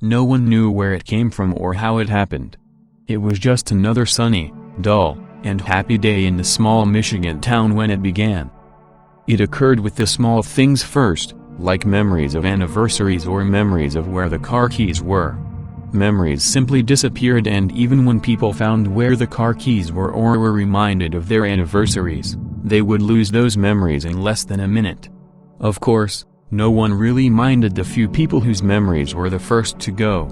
No one knew where it came from or how it happened. It was just another sunny, dull, and happy day in the small Michigan town when it began. It occurred with the small things first, like memories of anniversaries or memories of where the car keys were. Memories simply disappeared, and even when people found where the car keys were or were reminded of their anniversaries, they would lose those memories in less than a minute. Of course, no one really minded the few people whose memories were the first to go.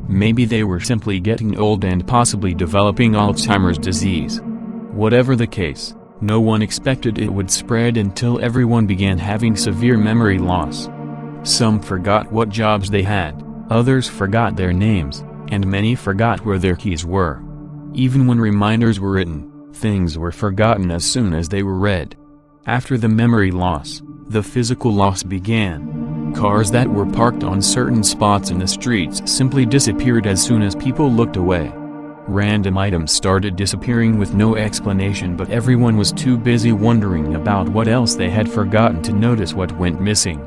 Maybe they were simply getting old and possibly developing Alzheimer's disease. Whatever the case, no one expected it would spread until everyone began having severe memory loss. Some forgot what jobs they had, others forgot their names, and many forgot where their keys were. Even when reminders were written, things were forgotten as soon as they were read. After the memory loss, the physical loss began. Cars that were parked on certain spots in the streets simply disappeared as soon as people looked away. Random items started disappearing with no explanation, but everyone was too busy wondering about what else they had forgotten to notice what went missing.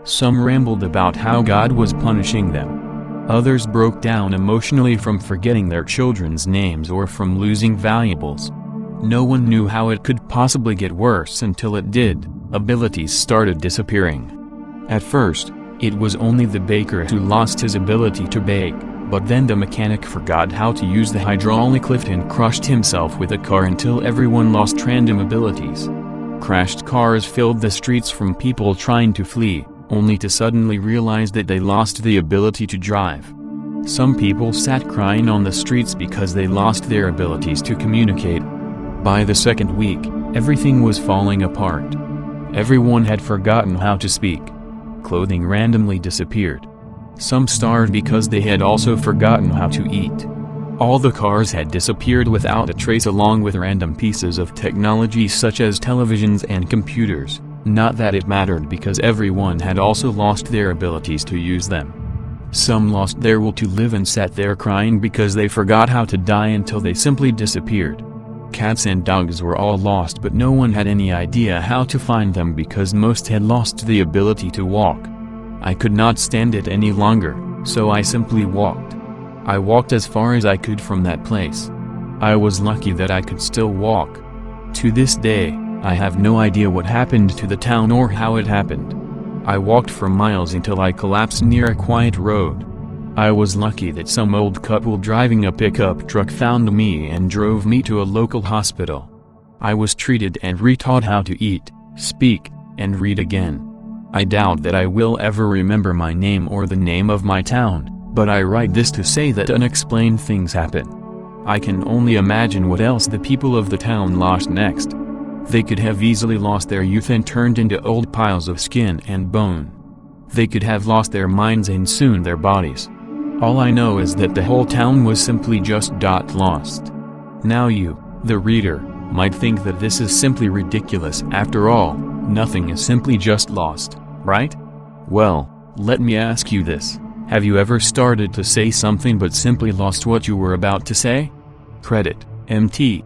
Some rambled about how God was punishing them. Others broke down emotionally from forgetting their children's names or from losing valuables. No one knew how it could possibly get worse until it did. Abilities started disappearing. At first, it was only the baker who lost his ability to bake, but then the mechanic forgot how to use the hydraulic lift and crushed himself with a car until everyone lost random abilities. Crashed cars filled the streets from people trying to flee, only to suddenly realize that they lost the ability to drive. Some people sat crying on the streets because they lost their abilities to communicate. By the second week, everything was falling apart. Everyone had forgotten how to speak. Clothing randomly disappeared. Some starved because they had also forgotten how to eat. All the cars had disappeared without a trace, along with random pieces of technology such as televisions and computers. Not that it mattered, because everyone had also lost their abilities to use them. Some lost their will to live and sat there crying because they forgot how to die until they simply disappeared. Cats and dogs were all lost, but no one had any idea how to find them because most had lost the ability to walk. I could not stand it any longer, so I simply walked. I walked as far as I could from that place. I was lucky that I could still walk. To this day, I have no idea what happened to the town or how it happened. I walked for miles until I collapsed near a quiet road. I was lucky that some old couple driving a pickup truck found me and drove me to a local hospital. I was treated and retaught how to eat, speak, and read again. I doubt that I will ever remember my name or the name of my town, but I write this to say that unexplained things happen. I can only imagine what else the people of the town lost next. They could have easily lost their youth and turned into old piles of skin and bone. They could have lost their minds and soon their bodies. All I know is that the whole town was simply just lost. Now you, the reader, might think that this is simply ridiculous. After all, nothing is simply just lost, right? Well, let me ask you this. Have you ever started to say something but simply lost what you were about to say? Credit, MT.